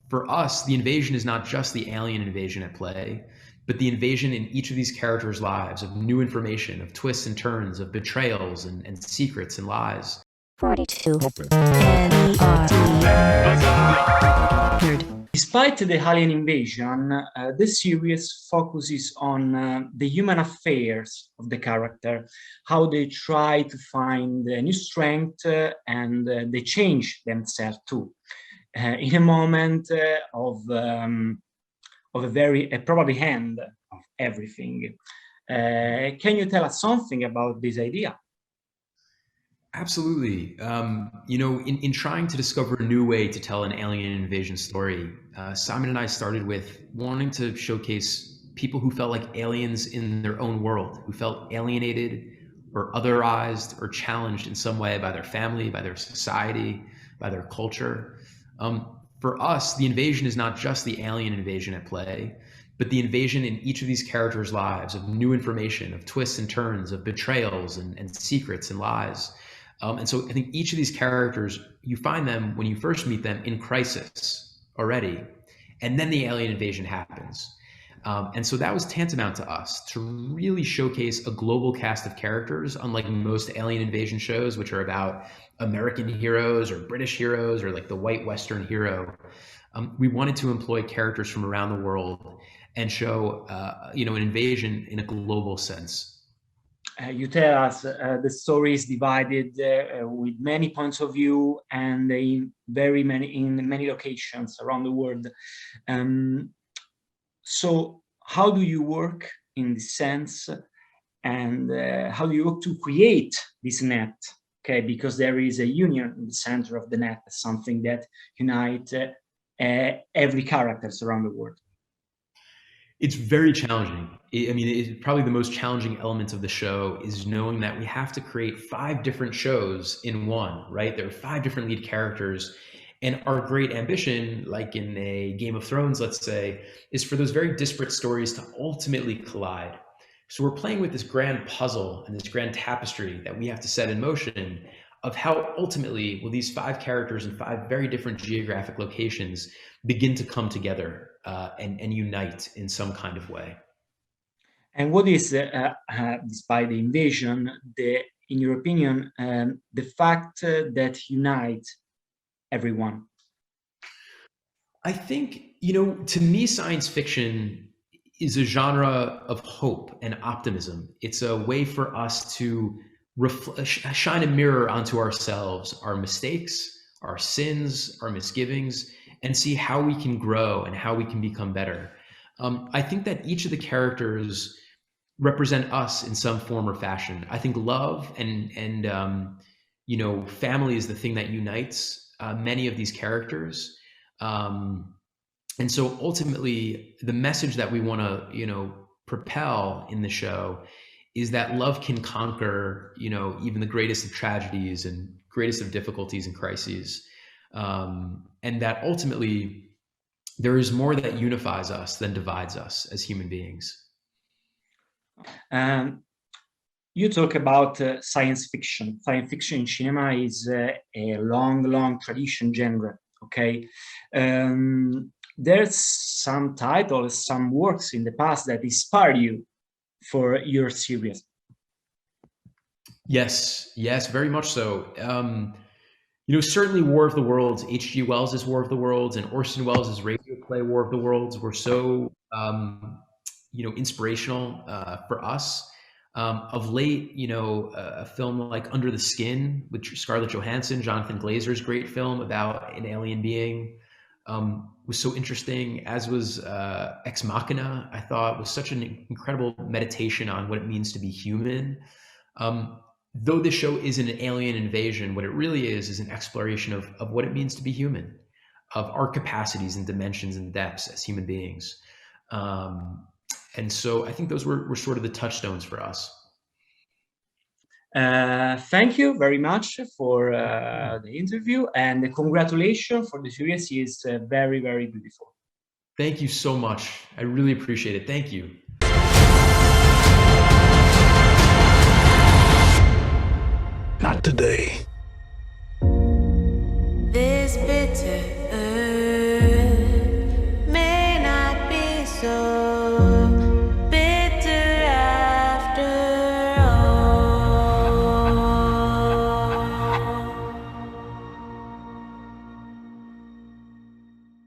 For us, the invasion is not just the alien invasion at play, but the invasion in each of these characters' lives of new information, of twists and turns, of betrayals and secrets and lies. 42. Despite the alien invasion, the series focuses on the human affairs of the character, how they try to find a new strength and they change themselves too. In a moment of a very probably end of everything. Can you tell us something about this idea? Absolutely. In trying to discover a new way to tell an alien invasion story, Simon and I started with wanting to showcase people who felt like aliens in their own world, who felt alienated or otherized or challenged in some way by their family, by their society, by their culture. For us, the invasion is not just the alien invasion at play, but the invasion in each of these characters' lives of new information, of twists and turns, of betrayals and secrets and lies. And so I think each of these characters, you find them when you first meet them in crisis already, and then the alien invasion happens. And so that was tantamount to us to really showcase a global cast of characters, unlike most alien invasion shows, which are about American heroes or British heroes or like the white Western hero. We wanted to employ characters from around the world and show, an invasion in a global sense. You tell us the story is divided with many points of view and in many locations around the world. So how do you work in this sense, and how do you work to create this net? Okay, because there is a union in the center of the net, something that unites every characters around the world. It's very challenging. It's probably the most challenging element of the show is knowing that we have to create 5 different shows in one, right? There are 5 different lead characters. And our great ambition, like in a Game of Thrones, let's say, is for those very disparate stories to ultimately collide. So we're playing with this grand puzzle and this grand tapestry that we have to set in motion of how ultimately will these 5 characters in 5 very different geographic locations begin to come together and unite in some kind of way. And what is, despite the invasion, in your opinion, the fact that unites everyone? I think, to me, science fiction is a genre of hope and optimism. It's a way for us to shine a mirror onto ourselves, our mistakes, our sins, our misgivings, and see how we can grow and how we can become better. I think that each of the characters represent us in some form or fashion. I think love and family is the thing that unites many of these characters. And so ultimately, the message that we want to, propel in the show is that love can conquer, even the greatest of tragedies and greatest of difficulties and crises. And that ultimately there is more that unifies us than divides us as human beings. You talk about science fiction. Science fiction in cinema is a long tradition genre, okay? There's some titles, some works in the past that inspired you for your series. Yes, very much so. Certainly War of the Worlds, H.G. Wells' War of the Worlds and Orson Welles' radio play War of the Worlds were so, inspirational for us. Of late, a film like Under the Skin with Scarlett Johansson, Jonathan Glazer's great film about an alien being, was so interesting, as was Ex Machina, I thought was such an incredible meditation on what it means to be human. Though this show is an alien invasion, what it really is an exploration of what it means to be human, of our capacities and dimensions and depths as human beings. And so I think those were sort of the touchstones for us. Thank you very much for the interview, and congratulations for the series. Is very beautiful. Thank you so much. I really appreciate it. Thank you. Not today. This bitter